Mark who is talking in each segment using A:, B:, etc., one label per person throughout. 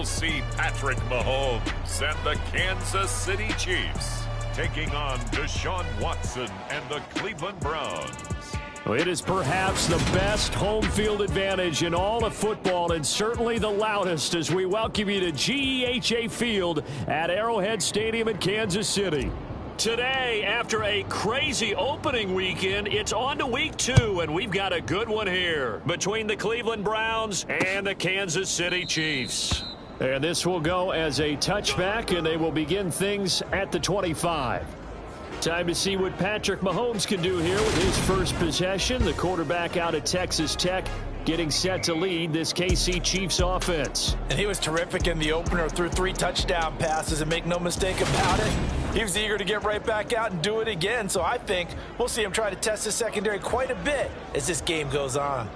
A: we'll see Patrick Mahomes and the Kansas City Chiefs taking on Deshaun Watson and the Cleveland Browns.
B: It is perhaps the best home field advantage in all of football, and certainly the loudest, as we welcome you to GEHA Field at Arrowhead Stadium in Kansas City. Today, after a crazy opening weekend, it's on to week 2, and we've got a good one here between the Cleveland Browns and the Kansas City Chiefs. And this will go as a touchback, and they will begin things at the 25. Time to see what Patrick Mahomes can do here with his first possession. The quarterback out of Texas Tech getting set to lead this KC Chiefs offense.
C: And he was terrific in the opener, threw 3 touchdown passes, and make no mistake about it, he was eager to get right back out and do it again. So I think we'll see him try to test his secondary quite a bit as this game goes on.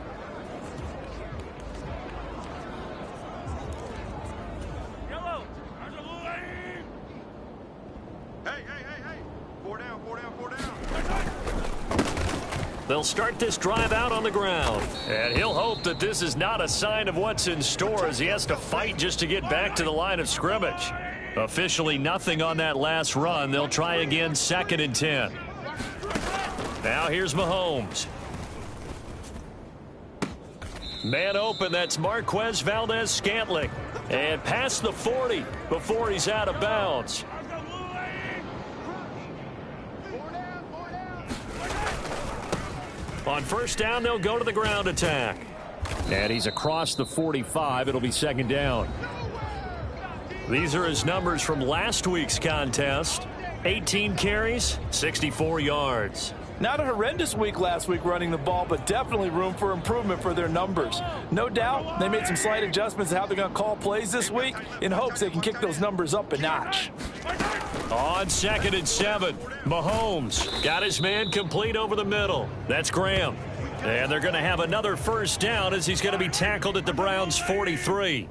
B: They'll start this drive out on the ground. And he'll hope that this is not a sign of what's in store as he has to fight just to get back to the line of scrimmage. Officially nothing on that last run. They'll try again 2nd and 10. Now here's Mahomes. Man open, that's Marquez Valdes-Scantling. And past the 40 before he's out of bounds. On first down, they'll go to the ground attack. And he's across the 45. It'll be 2nd down. These are his numbers from last week's contest. 18 carries, 64 yards.
C: Not a horrendous week last week running the ball, but definitely room for improvement for their numbers. No doubt they made some slight adjustments to how they're going to call plays this week in hopes they can kick those numbers up a notch.
B: On 2nd and 7, Mahomes got his man complete over the middle. That's Graham. And they're going to have another first down as he's going to be tackled at the Browns' 43.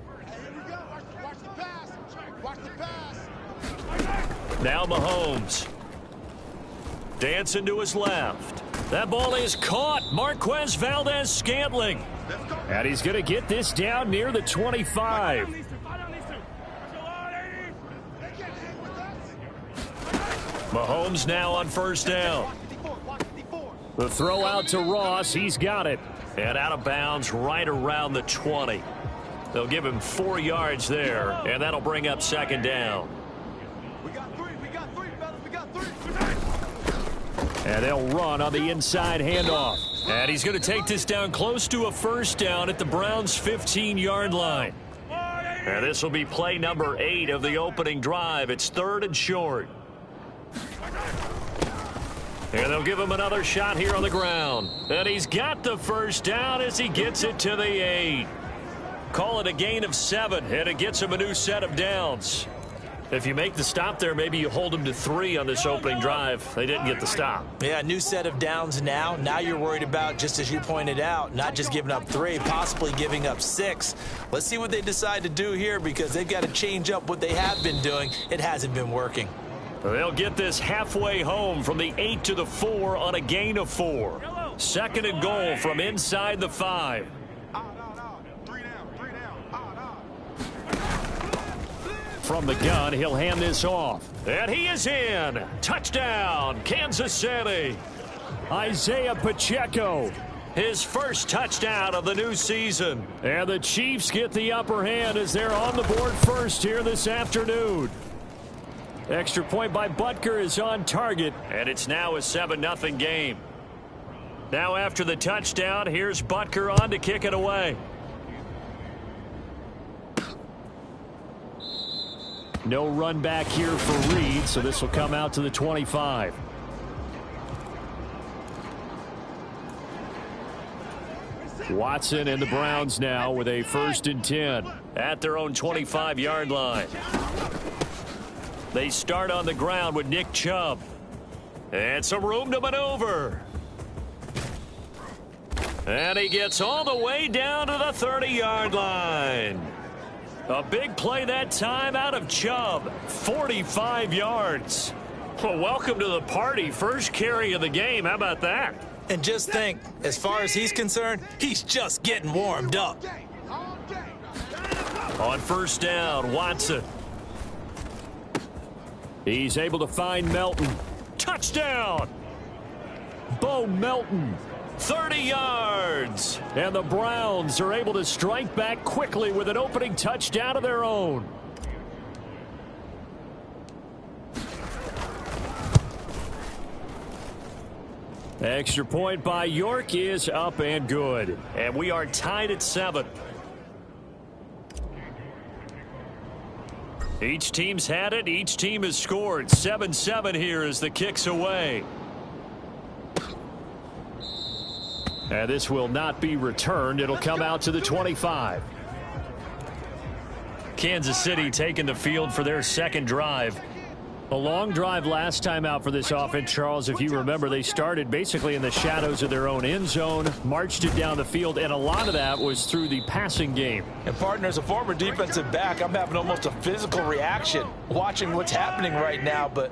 B: Now Mahomes. Dancing to his left. That ball is caught. Marquez Valdes-Scantling. And he's going to get this down near the 25. Mahomes now on first down. The throw out to Ross. He's got it. And out of bounds right around the 20. They'll give him 4 yards there, and that'll bring up 2nd down. And they'll run on the inside handoff. And he's going to take this down close to a first down at the Browns' 15-yard line. And this will be play number 8 of the opening drive. It's 3rd and short. And they'll give him another shot here on the ground. And he's got the first down as he gets it to the 8. Call it a gain of 7, and it gets him a new set of downs. If you make the stop there, maybe you hold them to 3 on this opening drive. They didn't get the stop.
C: Yeah, new set of downs now. Now you're worried about, just as you pointed out, not just giving up 3, possibly giving up 6. Let's see what they decide to do here because they've got to change up what they have been doing. It hasn't been working.
B: They'll get this halfway home from the 8 to the 4 on a gain of 4. 2nd and goal from inside the 5. From the gun, he'll hand this off. And he is in. Touchdown, Kansas City. Isaiah Pacheco, his first touchdown of the new season. And the Chiefs get the upper hand as they're on the board first here this afternoon. Extra point by Butker is on target, and it's now a 7-0 game. Now after the touchdown, here's Butker on to kick it away. No run back here for Reed, so this will come out to the 25. Watson and the Browns now with a 1st and 10 at their own 25-yard line. They start on the ground with Nick Chubb. And some room to maneuver. And he gets all the way down to the 30-yard line. A big play that time out of Chubb. 45 yards. Well, welcome to the party. First carry of the game. How about that?
C: And just think, as far as he's concerned, he's just getting warmed up.
B: On first down, Watson. He's able to find Melton. Touchdown! Bo Melton, 30 yards. And the Browns are able to strike back quickly with an opening touchdown of their own. Extra point by York is up and good. And we are tied at 7. Each team's had it. Each team has scored. 7-7 here as the kick's away. And this will not be returned. It'll come out to the 25. Kansas City taking the field for their second drive. A long drive last time out for this offense, Charles. If you remember, they started basically in the shadows of their own end zone, marched it down the field, and a lot of that was through the passing game.
C: And, partner, as a former defensive back, I'm having almost a physical reaction watching what's happening right now. But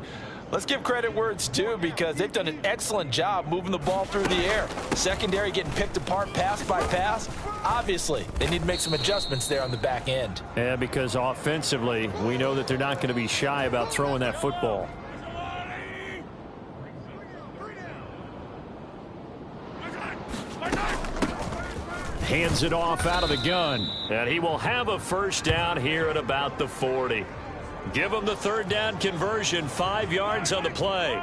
C: let's give credit where it's due, because they've done an excellent job moving the ball through the air. Secondary getting picked apart pass by pass. Obviously, they need to make some adjustments there on the back end.
B: Yeah, because offensively, we know that they're not going to be shy about throwing that football. Hands it off out of the gun. And he will have a first down here at about the 40. Give him the third down conversion, 5 yards on the play.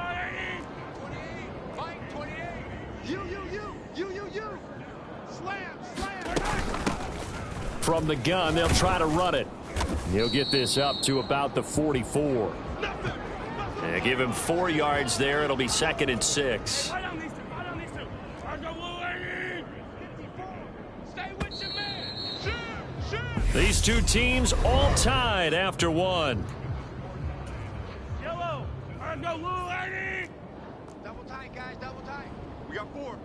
B: From the gun, they'll try to run it. He'll get this up to about the 44. And give him 4 yards there. It'll be 2nd and 6. These two teams all tied after 1.
D: Yellow, go blue, lady. Double tight, guys, double tight. We got 4.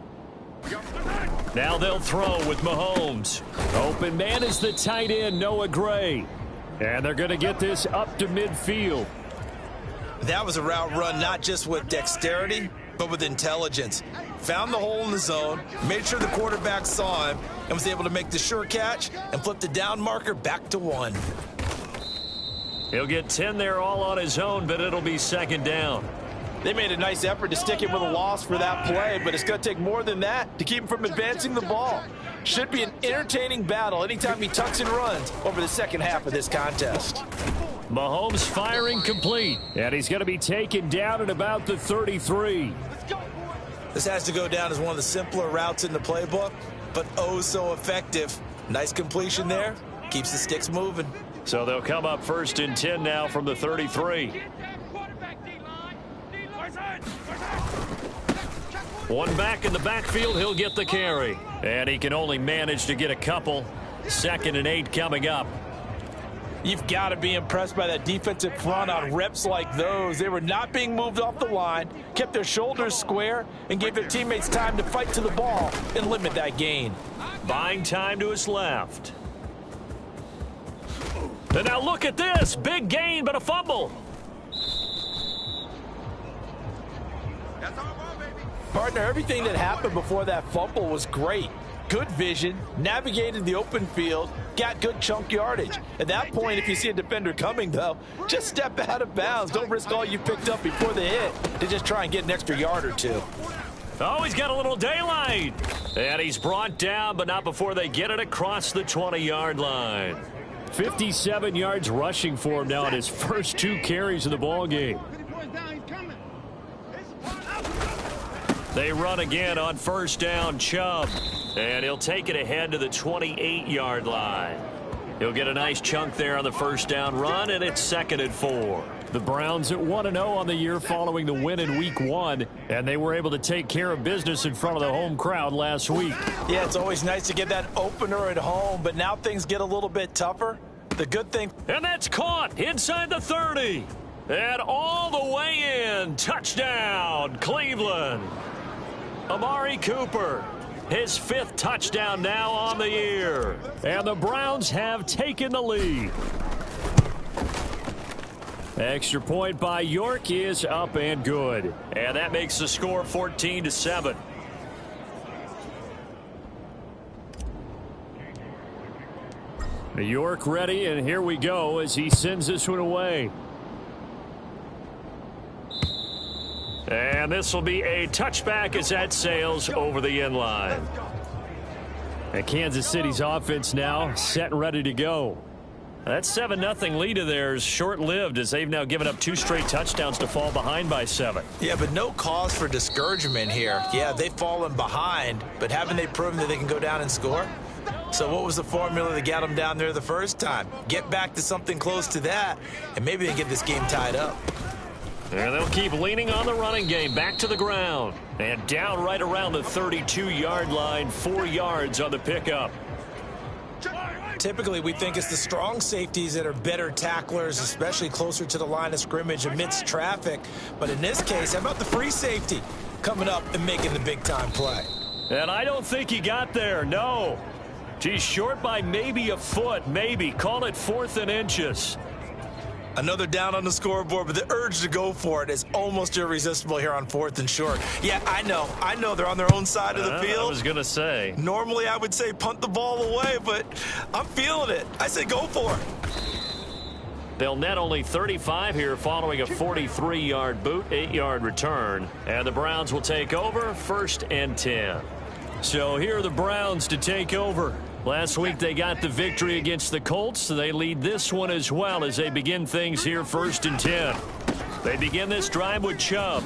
B: Now they'll throw with Mahomes. Open man is the tight end, Noah Gray. And they're going to get this up to midfield.
C: That was a route run not just with dexterity, but with intelligence. Found the hole in the zone, made sure the quarterback saw him, and was able to make the sure catch and flip the down marker back to 1.
B: He'll get 10 there all on his own, but it'll be 2nd down.
C: They made a nice effort to stick him with a loss for that play, but it's going to take more than that to keep him from advancing the ball. Should be an entertaining battle anytime he tucks and runs over the second half of this contest.
B: Mahomes firing complete, and he's going to be taken down at about the 33.
C: This has to go down as one of the simpler routes in the playbook, but oh so effective. Nice completion there. Keeps the sticks moving.
B: So they'll come up 1st and 10 now from the 33. One back in the backfield, he'll get the carry. And he can only manage to get a couple. 2nd and 8 coming up.
C: You've got to be impressed by that defensive front on reps like those. They were not being moved off the line, kept their shoulders square, and gave their teammates time to fight to the ball and limit that gain.
B: Buying time to his left. And now look at this. Big gain, but a fumble.
C: Partner, everything that happened before that fumble was great. Good vision, navigated the open field, got good chunk yardage. At that point, if you see a defender coming, though, just step out of bounds. Don't risk all you picked up before the hit to just try and get an extra yard or 2.
B: Oh, he's got a little daylight. And he's brought down, but not before they get it across the 20-yard line. 57 yards rushing for him now in his first 2 carries of the ball game. They run again on first down, Chubb. And he'll take it ahead to the 28-yard line. He'll get a nice chunk there on the first down run, and it's 2nd and 4. The Browns at 1-0 on the year following the win in Week 1, and they were able to take care of business in front of the home crowd last week.
C: Yeah, it's always nice to get that opener at home, but now things get a little bit tougher. The good thing...
B: And that's caught inside the 30. And all the way in. Touchdown, Cleveland. Amari Cooper, his 5th touchdown now on the year. And the Browns have taken the lead. Extra point by York is up and good. And that makes the score 14-7. York ready, and here we go as he sends this one away. And this will be a touchback as that sails over the end line. And Kansas City's offense now set and ready to go. That 7-0 lead of theirs short-lived as they've now given up 2 straight touchdowns to fall behind by 7.
C: Yeah, but no cause for discouragement here. Yeah, they've fallen behind, but haven't they proven that they can go down and score? So what was the formula that got them down there the first time? Get back to something close to that, and maybe they get this game tied up.
B: And they'll keep leaning on the running game. Back to the ground. And down right around the 32-yard line. 4 yards on the pickup.
C: Typically, we think it's the strong safeties that are better tacklers, especially closer to the line of scrimmage amidst traffic. But in this case, how about the free safety coming up and making the big-time play?
B: And I don't think he got there, no. He's short by maybe a foot, maybe. Call it 4th and inches.
C: Another down on the scoreboard, but the urge to go for it is almost irresistible here on 4th and short. Yeah, I know they're on their own side of the field.
B: I was going to say.
C: Normally, I would say punt the ball away, but I'm feeling it. I say go for it.
B: They'll net only 35 here following a 43-yard boot, 8-yard return. And the Browns will take over 1st and 10. So here are the Browns to take over. Last week they got the victory against the Colts, so they lead this one as well as they begin things here 1st and 10. They begin this drive with Chubb.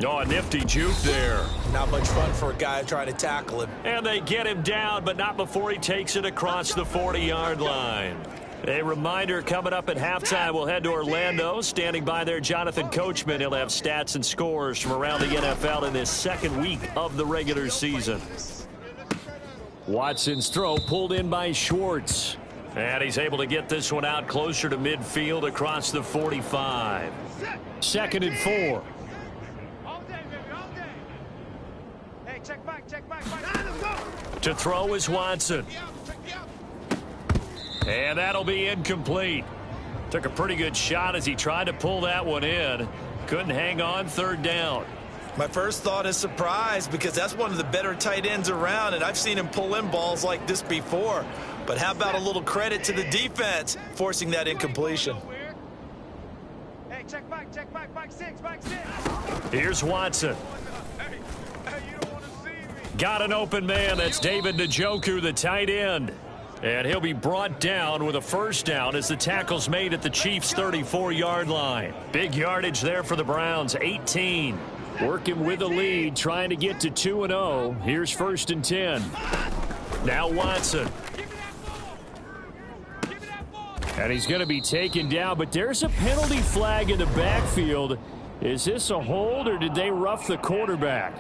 B: Oh, a nifty juke there.
C: Not much fun for a guy trying to tackle him.
B: And they get him down, but not before he takes it across the 40-yard line. A reminder coming up at halftime, we'll head to Orlando. Standing by there, Jonathan Coachman. He'll have stats and scores from around the NFL in this 2nd week of the regular season. Watson's throw pulled in by Schwartz. And he's able to get this one out closer to midfield across the 45. 2nd and 4.
D: All day, baby, all day. Hey, check back. Let's go.
B: To throw is Watson. And that'll be incomplete. Took a pretty good shot as he tried to pull that one in. Couldn't hang on. 3rd down.
C: My first thought is surprise because that's one of the better tight ends around, and I've seen him pull in balls like this before. But how about a little credit to the defense forcing that incompletion?
D: Hey, check back, back 6.
B: Here's Watson.
D: Hey, you don't want to see me.
B: Got an open man. That's David Njoku, the tight end. And he'll be brought down with a 1st down as the tackle's made at the Chiefs' 34-yard line. Big yardage there for the Browns, 18. Working with the lead, trying to get to 2-0. Here's 1st and 10. Now Watson. And he's going to be taken down, but there's a penalty flag in the backfield. Is this a hold, or did they rough the quarterback?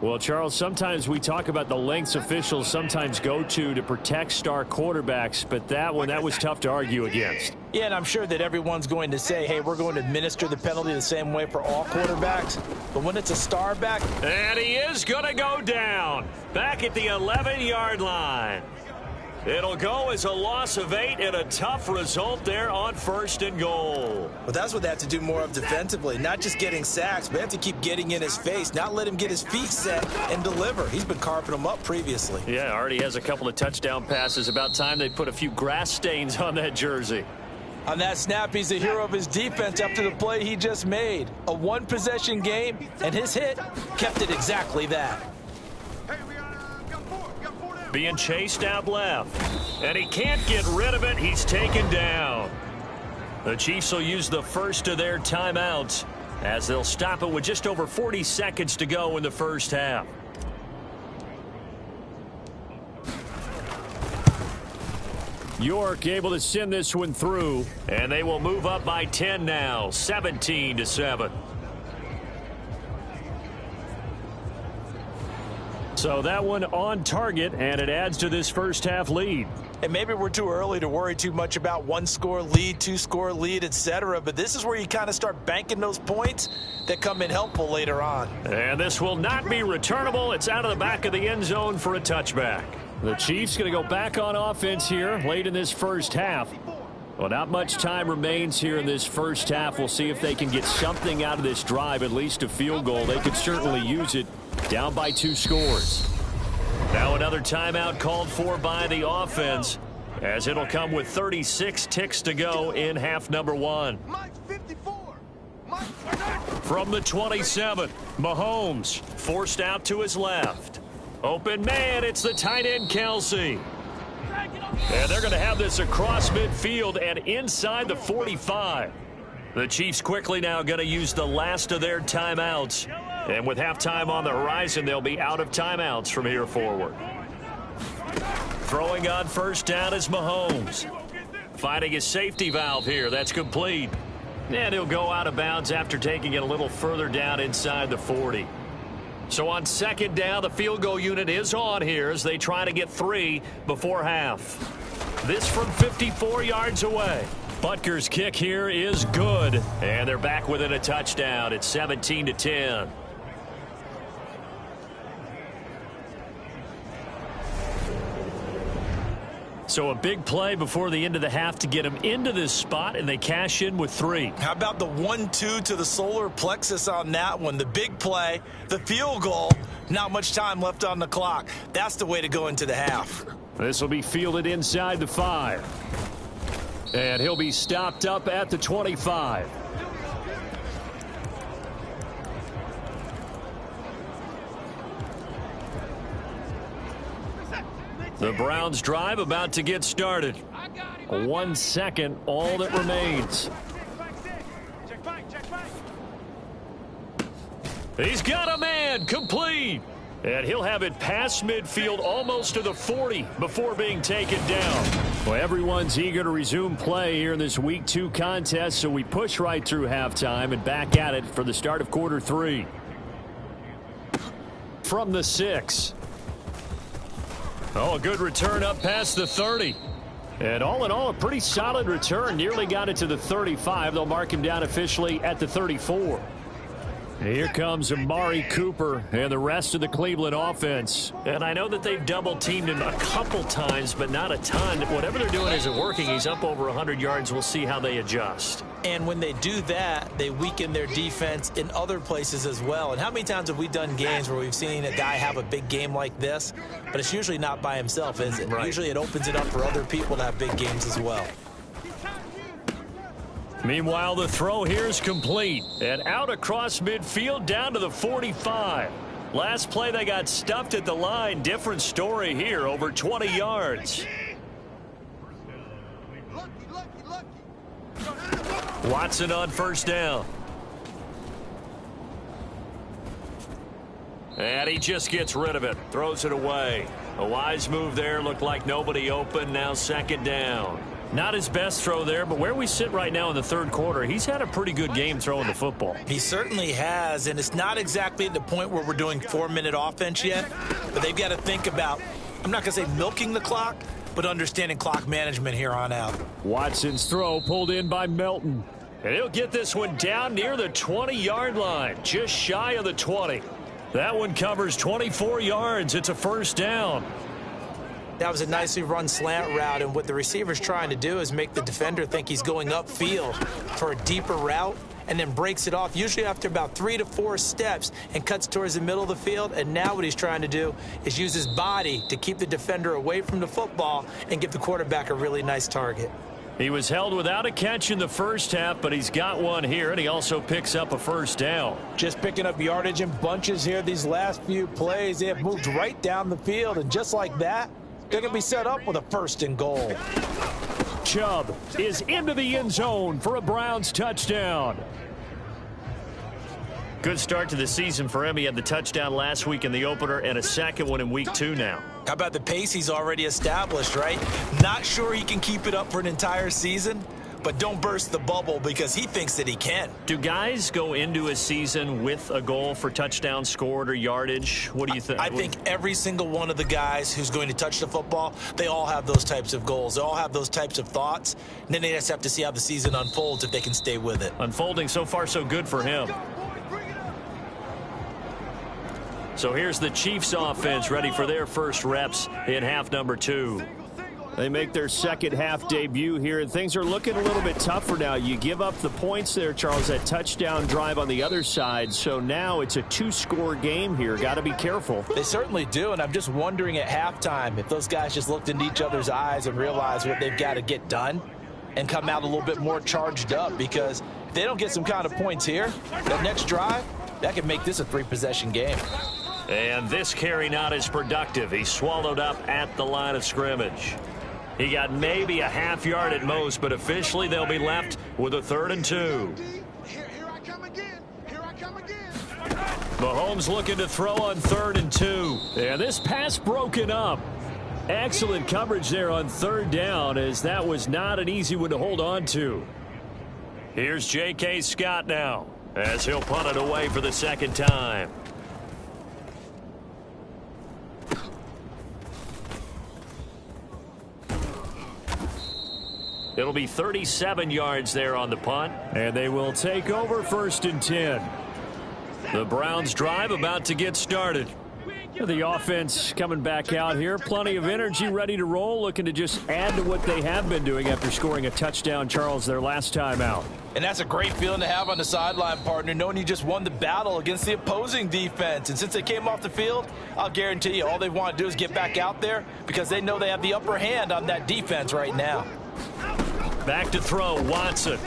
B: Well, Charles, sometimes we talk about the lengths officials sometimes go to protect star quarterbacks, but that was tough to argue against.
C: Yeah, and I'm sure that everyone's going to say, hey, we're going to administer the penalty the same way for all quarterbacks. But when it's a star back.
B: And he is going to go down back at the 11-yard line. It'll go as a loss of 8 and a tough result there on 1st and goal.
C: Well, that's what they have to do more of defensively. Not just getting sacks, but they have to keep getting in his face, not let him get his feet set and deliver. He's been carving them up previously.
B: Yeah, already has a couple of touchdown passes. About time they put a few grass stains on that jersey.
C: On that snap, he's the hero of his defense after the play he just made. A one-possession game, and his hit kept it exactly that.
D: Hey, we got 4 down.
B: Being chased out left. And he can't get rid of it. He's taken down. The Chiefs will use the first of their timeouts as they'll stop it with just over 40 seconds to go in the 1st half. York able to send this one through, and they will move up by 10 now, 17-7. So that one on target, and it adds to this 1st half lead.
C: And maybe we're too early to worry too much about 1-score lead, 2-score lead, etc. But this is where you kind of start banking those points that come in helpful later on.
B: And this will not be returnable. It's out of the back of the end zone for a touchback. The Chiefs going to go back on offense here late in this 1st half. Well, not much time remains here in this 1st half. We'll see if they can get something out of this drive, at least a field goal. They could certainly use it down by 2 scores. Now another timeout called for by the offense, as it'll come with 36 ticks to go in half number 1. From the 27, Mahomes forced out to his left. Open man, it's the tight end Kelsey. And they're going to have this across midfield and inside the 45. The Chiefs quickly now going to use the last of their timeouts. And with halftime on the horizon, they'll be out of timeouts from here forward. Throwing on first down is Mahomes. Finding his safety valve here. That's complete. And he'll go out of bounds after taking it a little further down inside the 40. So on second down, the field goal unit is on here as they try to get 3 before half. This from 54 yards away. Butker's kick here is good. And they're back within a touchdown. It's 17-10. So a big play before the end of the half to get him into this spot, and they cash in with 3.
C: How about the 1-2 to the solar plexus on that one? The big play, the field goal, not much time left on the clock. That's the way to go into the half.
B: This will be fielded inside the 5. And he'll be stopped up at the 25. The Browns drive about to get started. 1 second, all that remains. He's got a man, complete. And he'll have it past midfield almost to the 40 before being taken down. Well, everyone's eager to resume play here in this Week 2 contest, so we push right through halftime and back at it for the start of quarter 3. From the 6. Oh, a good return up past the 30. And all in all, a pretty solid return. Nearly got it to the 35. They'll mark him down officially at the 34. Here comes Amari Cooper and the rest of the Cleveland offense. And I know that they've double-teamed him a couple times, but not a ton. Whatever they're doing isn't working. He's up over 100 yards. We'll see how they adjust.
C: And when they do that, they weaken their defense in other places as well. And how many times have we done games where we've seen a guy have a big game like this, but it's usually not by himself, is it?
B: Right.
C: Usually it opens it up for other people to have big games as well.
B: Meanwhile, the throw here is complete. And out across midfield down to the 45. Last play, they got stuffed at the line. Different story here, over 20 yards. Watson on first down. And he just gets rid of it. Throws it away. A wise move there. Looked like nobody open. Now second down. Not his best throw there, but where we sit right now in the third quarter, he's had a pretty good game throwing the football.
C: He certainly has, and it's not exactly at the point where we're doing 4-minute offense yet, but they've got to think about, I'm not going to say milking the clock, but understanding clock management here on out.
B: Watson's throw pulled in by Melton. And he'll get this one down near the 20-yard line, just shy of the 20. That one covers 24 yards. It's a first down.
C: That was a nicely run slant route, and what the receiver's trying to do is make the defender think he's going upfield for a deeper route and then breaks it off, usually after about 3 to 4 steps, and cuts towards the middle of the field. And now what he's trying to do is use his body to keep the defender away from the football and give the quarterback a really nice target.
B: He was held without a catch in the first half, but he's got one here, and he also picks up a first down.
C: Just picking up yardage in bunches here these last few plays. They have moved right down the field, and just like that, they're going to be set up with a first and goal.
B: Chubb is into the end zone for a Browns touchdown. Good start to the season for him. He had the touchdown last week in the opener and a second one in week 2 now.
C: How about the pace he's already established, right? Not sure he can keep it up for an entire season, but don't burst the bubble because he thinks that he can.
B: Do guys go into a season with a goal for touchdown scored or yardage? What do you think?
C: I think every single one of the guys who's going to touch the football, they all have those types of goals. They all have those types of thoughts. And then they just have to see how the season unfolds if they can stay with it.
B: Unfolding so far so good for him. So here's the Chiefs offense ready for their first reps in half number 2. They make their second half debut here, and things are looking a little bit tougher now. You give up the points there, Charles, that touchdown drive on the other side. So now it's a 2-score game here. Got to be careful.
C: They certainly do, and I'm just wondering at halftime if those guys just looked into each other's eyes and realized what they've got to get done and come out a little bit more charged up, because if they don't get some kind of points here, that next drive, that could make this a 3-possession game.
B: And this carry not as productive. He swallowed up at the line of scrimmage. He got maybe a half yard at most, but officially they'll be left with a 3rd and 2.
D: Here I come again. Here I come again.
B: Mahomes looking to throw on 3rd and 2. And this pass broken up. Excellent coverage there on 3rd down, as that was not an easy one to hold on to. Here's J.K. Scott now, as he'll punt it away for the second time. It'll be 37 yards there on the punt, and they will take over 1st and 10. The Browns drive about to get started. The offense coming back out here. Plenty of energy, ready to roll, looking to just add to what they have been doing after scoring a touchdown, Charles, their last time out.
C: And that's a great feeling to have on the sideline, partner, knowing you just won the battle against the opposing defense. And since they came off the field, I'll guarantee you all they want to do is get back out there, because they know they have the upper hand on that defense right now.
B: Back to throw, Watson.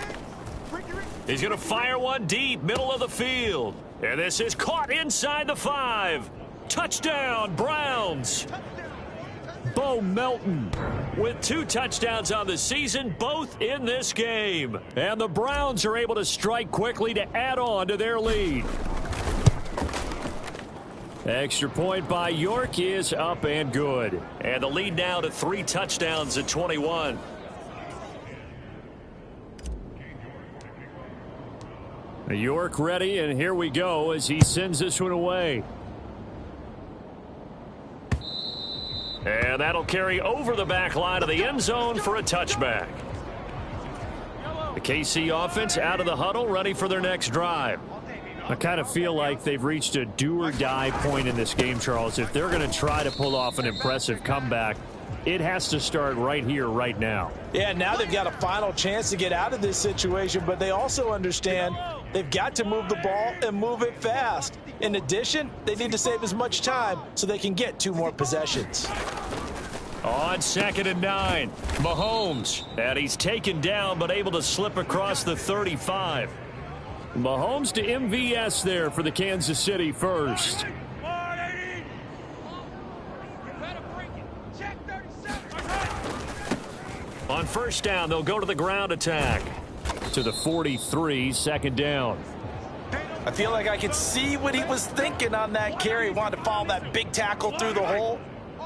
B: He's going to fire one deep, middle of the field. And this is caught inside the 5. Touchdown, Browns. Bo Melton with 2 touchdowns on the season, both in this game. And the Browns are able to strike quickly to add on to their lead. Extra point by York is up and good. And the lead now to 3 touchdowns at 21. York ready, and here we go as he sends this one away. And that'll carry over the back line of the end zone for a touchback. The KC offense out of the huddle, ready for their next drive. I kind of feel like they've reached a do-or-die point in this game, Charles. If they're going to try to pull off an impressive comeback, it has to start right here, right now.
C: Yeah, now they've got a final chance to get out of this situation, but they also understand they've got to move the ball and move it fast. In addition, they need to save as much time so they can get 2 more possessions.
B: On 2nd and 9, Mahomes. And he's taken down but able to slip across the 35. Mahomes to MVS there for the Kansas City first. On 1st down, they'll go to the ground attack. To the 43, 2nd down.
C: I feel like I could see what he was thinking on that carry. Wanted to follow that big tackle through the hole.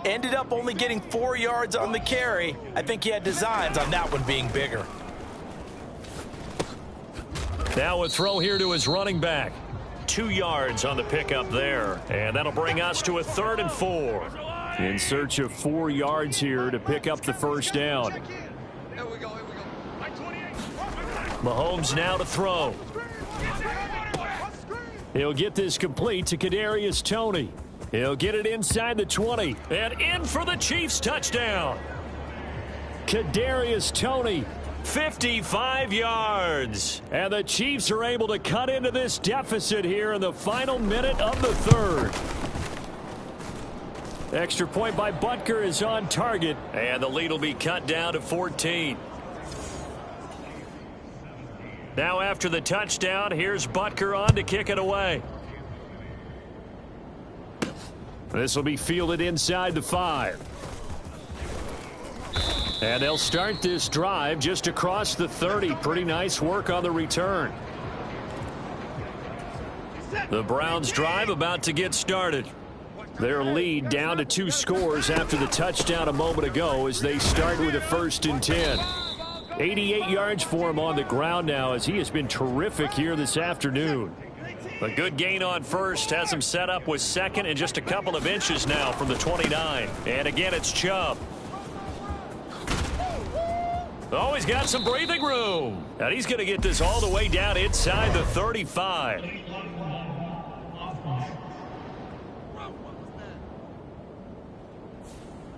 C: Ended up only getting 4 yards on the carry. I think he had designs on that one being bigger.
B: Now a throw here to his running back. 2 yards on the pickup there. And that'll bring us to a 3rd and 4. In search of 4 yards here to pick up the 1st down. Mahomes now to throw. He'll get this complete to Kadarius Toney. He'll get it inside the 20 and in for the Chiefs touchdown. Kadarius Toney, 55 yards. And the Chiefs are able to cut into this deficit here in the final minute of the 3rd. Extra point by Butker is on target, and the lead will be cut down to 14. Now after the touchdown, here's Butker on to kick it away. This will be fielded inside the 5. And they'll start this drive just across the 30. Pretty nice work on the return. The Browns drive about to get started. Their lead down to 2 scores after the touchdown a moment ago as they start with a 1st and 10. 88 yards for him on the ground now as he has been terrific here this afternoon. A good gain on 1st has him set up with 2nd and just a couple of inches now from the 29. And again, it's Chubb. Oh, he's got some breathing room. And he's going to get this all the way down inside the 35.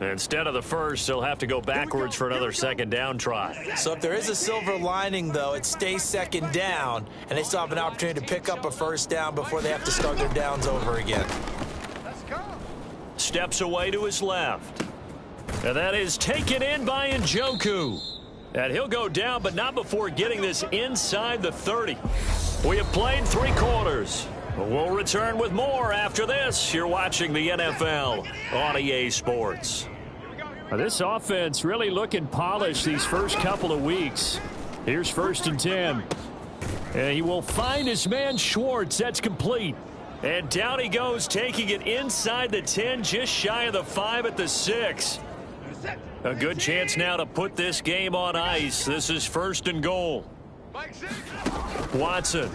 B: Instead of the first, he'll have to go backwards for another second down try.
C: So if there is a silver lining, though, it stays second down, and they still have an opportunity to pick up a first down before they have to start their downs over again.
B: Steps away to his left. And that is taken in by Njoku. And he'll go down, but not before getting this inside the 30. We have played 3 quarters. We'll return with more after this. You're watching the NFL on EA Sports. This offense really looking polished these first couple of weeks. Here's 1st and 10. And he will find his man Schwartz. That's complete. And down he goes, taking it inside the 10, just shy of the 5 at the 6. A good chance now to put this game on ice. This is 1st and goal. Watson.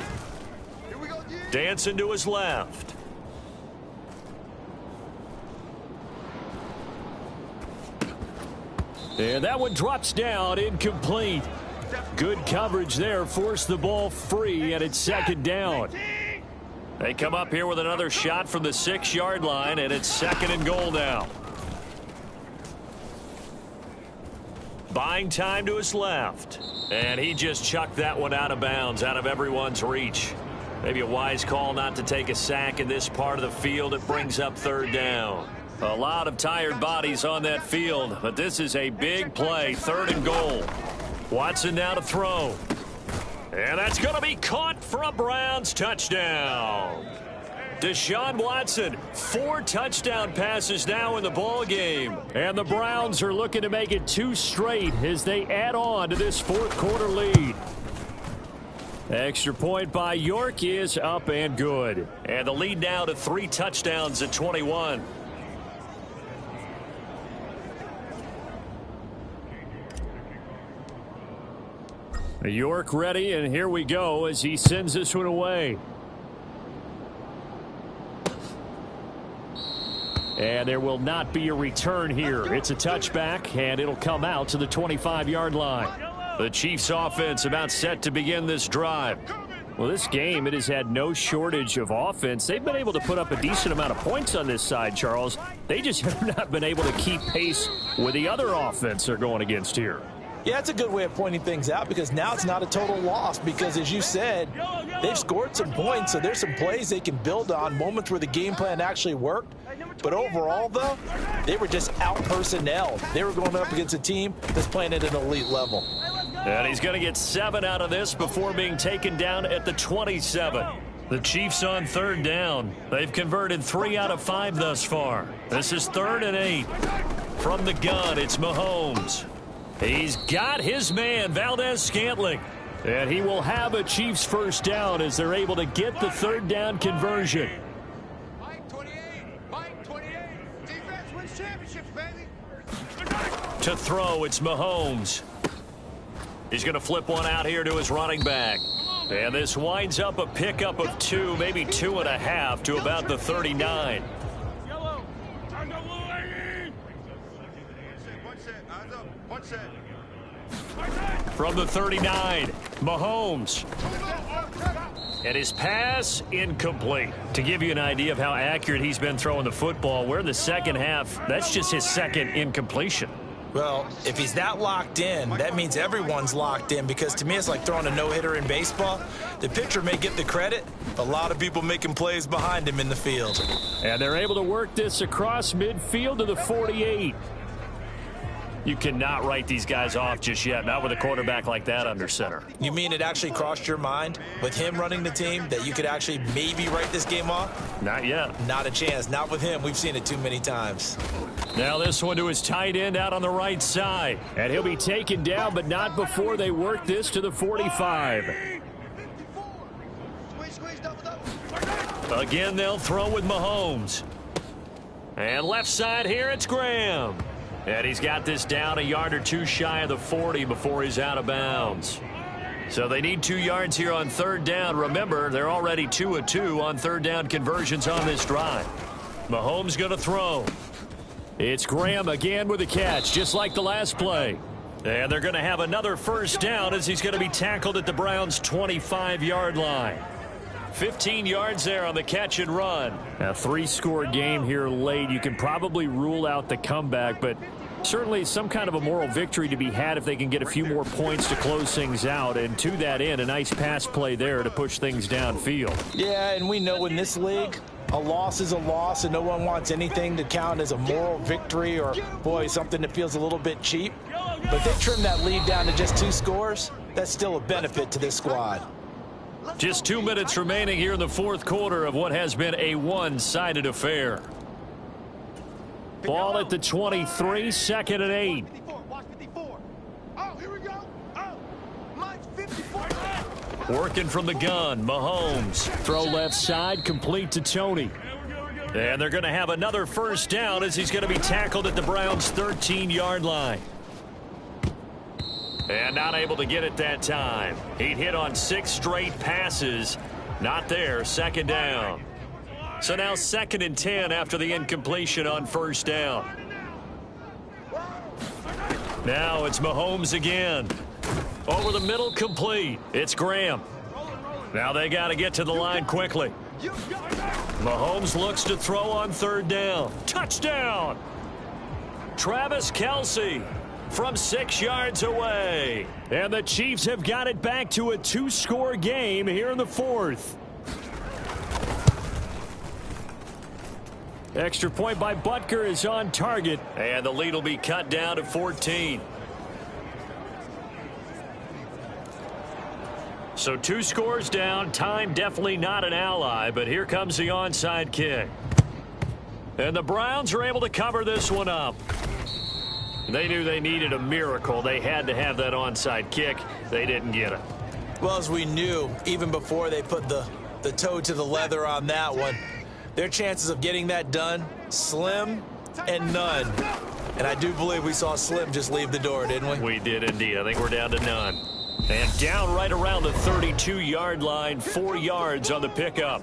B: Dancing to his left. And that one drops down, incomplete. Good coverage there, forced the ball free, and it's 2nd down. They come up here with another shot from the 6-yard line, and it's 2nd and goal now. Buying time to his left. And he just chucked that one out of bounds, out of everyone's reach. Maybe a wise call not to take a sack in this part of the field. It brings up 3rd down. A lot of tired bodies on that field, but this is a big play. 3rd and goal. Watson now to throw. And that's going to be caught for a Browns touchdown. Deshaun Watson, 4 touchdown passes now in the ball game. And the Browns are looking to make it 2 straight as they add on to this 4th quarter lead. Extra point by York is up and good. And the lead now to 3 touchdowns at 21. York ready, and here we go as he sends this one away. And there will not be a return here. It's a touchback, and it'll come out to the 25-yard line. The Chiefs offense about set to begin this drive. Well, this game, it has had no shortage of offense. They've been able to put up a decent amount of points on this side, Charles. They just have not been able to keep pace with the other offense they're going against here.
C: Yeah, it's a good way of pointing things out because now it's not a total loss because, as you said, they've scored some points, so there's some plays they can build on, moments where the game plan actually worked. But overall, though, they were just out-personnelled. They were going up against a team that's playing at an elite level.
B: And he's going to get 7 out of this before being taken down at the 27. The Chiefs on 3rd down. They've converted 3 out of 5 thus far. This is 3rd and 8. From the gun, it's Mahomes. He's got his man, Valdez-Scantling. And he will have a Chiefs first down as they're able to get the 3rd down conversion.
D: Mike 28. Defense wins championships, baby.
B: To throw, it's Mahomes. He's going to flip one out here to his running back. And this winds up a pickup of 2, maybe 2.5 to about the 39. From the 39, Mahomes. And his pass incomplete. To give you an idea of how accurate he's been throwing the football, we're in the second half. That's just his 2nd incompletion.
C: Well, if he's that locked in, that means everyone's locked in because to me it's like throwing a no-hitter in baseball. The pitcher may get the credit, a lot of people making plays behind him in the field.
B: And they're able to work this across midfield to the 48. You cannot write these guys off just yet, not with a quarterback like that under center.
C: You mean it actually crossed your mind with him running the team that you could actually maybe write this game off?
B: Not yet.
C: Not a chance. Not with him. We've seen it too many times.
B: Now this one to his tight end out on the right side. And he'll be taken down, but not before they work this to the 45. Again, they'll throw with Mahomes. And left side here, it's Graham. And he's got this down a yard or 2 shy of the 40 before he's out of bounds. So they need 2 yards here on 3rd down. Remember, they're already 2 of 2 on 3rd down conversions on this drive. Mahomes going to throw. It's Graham again with a catch, just like the last play. And they're going to have another first down as he's going to be tackled at the Browns' 25-yard line. 15 yards there on the catch and run. A 3-score game here late. You can probably rule out the comeback, but certainly some kind of a moral victory to be had if they can get a few more points to close things out. And to that end, a nice pass play there to push things downfield.
C: Yeah, and we know in this league, a loss is a loss, and no one wants anything to count as a moral victory or, boy, something that feels a little bit cheap. But if they trim that lead down to just 2 scores, that's still a benefit to this squad.
B: Just 2 minutes remaining here in the fourth quarter of what has been a one-sided affair. Ball at the 23, 2nd and 8.
D: Watch 54. Oh, here we go. Oh, mine's 54.
B: Working from the gun, Mahomes. Throw left side, complete to Tony. And they're going to have another first down as he's going to be tackled at the Browns' 13-yard line. And not able to get it that time. He'd hit on 6 straight passes. Not there, 2nd down. So now 2nd and 10 after the incompletion on first down. Now it's Mahomes again. Over the middle, complete. It's Graham. Now they got to get to the line quickly. Mahomes looks to throw on 3rd down. Touchdown! Travis Kelce from 6 yards away. And the Chiefs have got it back to a 2-score game here in the 4th. Extra point by Butker is on target. And the lead will be cut down to 14. So 2 scores down. Time definitely not an ally, but here comes the onside kick. And the Browns are able to cover this one up. They knew they needed a miracle. They had to have that onside kick. They didn't get it.
C: Well, as we knew, even before they put the toe to the leather on that one, their chances of getting that done, slim and none. And I do believe we saw Slim just leave the door, didn't we?
B: We did indeed. I think we're down to none. And down right around the 32-yard line, 4 yards on the pickup.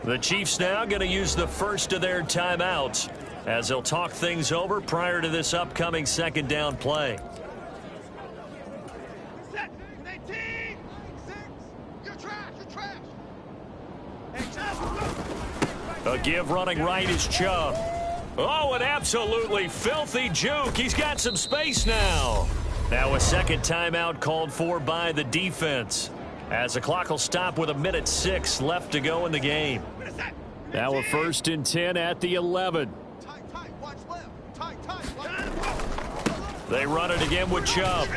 B: The Chiefs now going to use the first of their timeouts as they'll talk things over prior to this upcoming 2nd down play. A give running right is Chubb. Oh, an absolutely filthy juke. He's got some space now. Now a 2nd timeout called for by the defense, as the clock will stop with 1:06 left to go in the game. Now a 1st and 10 at the 11. They run it again with Chubb.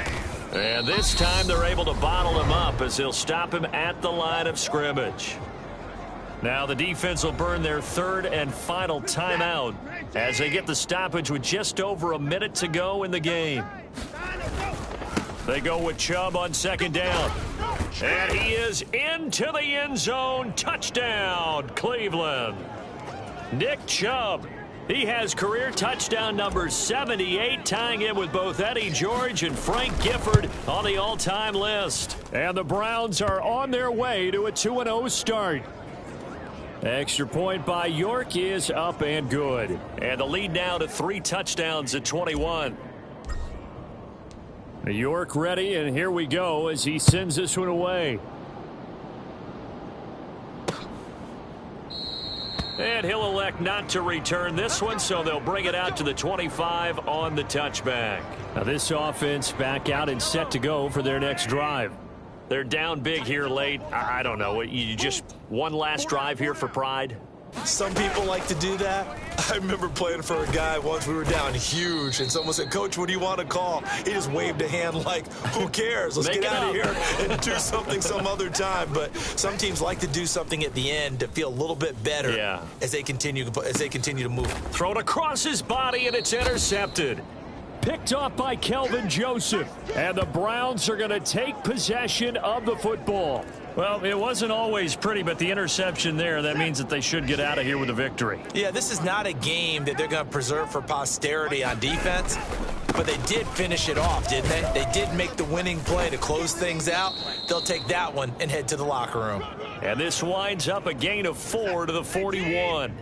B: And this time they're able to bottle him up as they'll stop him at the line of scrimmage. Now the defense will burn their 3rd and final timeout as they get the stoppage with just over a minute to go in the game. They go with Chubb on 2nd down. And he is into the end zone. Touchdown, Cleveland. Nick Chubb. He has career touchdown number 78, tying in with both Eddie George and Frank Gifford on the all-time list. And the Browns are on their way to a 2-0 start. Extra point by York is up and good. And the lead now to 3 touchdowns at 21. York ready, and here we go as he sends this one away. And he'll elect not to return this one, so they'll bring it out to the 25 on the touchback. Now this offense back out and set to go for their next drive. They're down big here late. I don't know. You just one last drive here for pride?
C: Some people like to do that. I remember playing for a guy once. We were down huge, and someone said, "Coach, what do you want to call?" He just waved a hand like, who cares? Let's get out of here and do something some other time. But some teams like to do something at the end to feel a little bit better as they continue to move.
B: Thrown across his body, and it's intercepted. Picked off by Kelvin Joseph. And the Browns are going to take possession of the football. Well, it wasn't always pretty, but the interception there, that means that they should get out of here with a victory.
C: Yeah, this is not a game that they're going to preserve for posterity on defense, but they did finish it off, didn't they? They did make the winning play to close things out. They'll take that one and head to the locker room.
B: And this winds up a gain of 4 to the 41.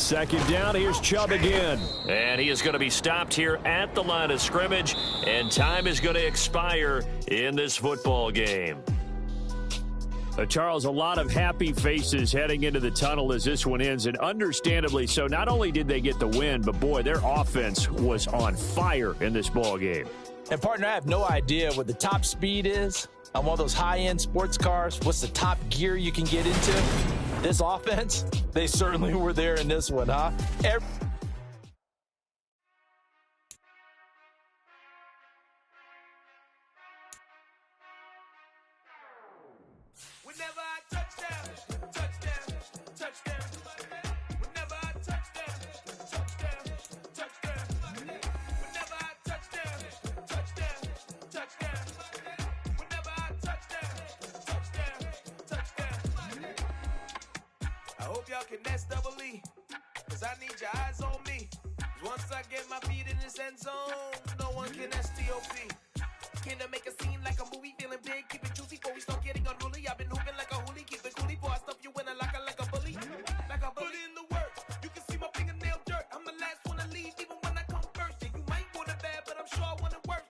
B: Second down, here's Chubb again. And he is going to be stopped here at the line of scrimmage, and time is going to expire in this football game. Charles, a lot of happy faces heading into the tunnel as this one ends, and understandably so. Not only did they get the win, but, boy, their offense was on fire in this ball game.
C: And, partner, I have no idea what the top speed is on one of those high-end sports cars. What's the top gear you can get into? This offense, they certainly were there in this one, huh?
E: Whenever I touchdown, touchdown, touchdown. Whenever I touchdown, touchdown, touchdown. Whenever I touchdown, touchdown, touchdown. Whenever I touchdown, touchdown, touchdown. I hope y'all can nest double E, 'cause I need your eyes on me. 'Cause once I get my feet in this end zone, no one can STOP.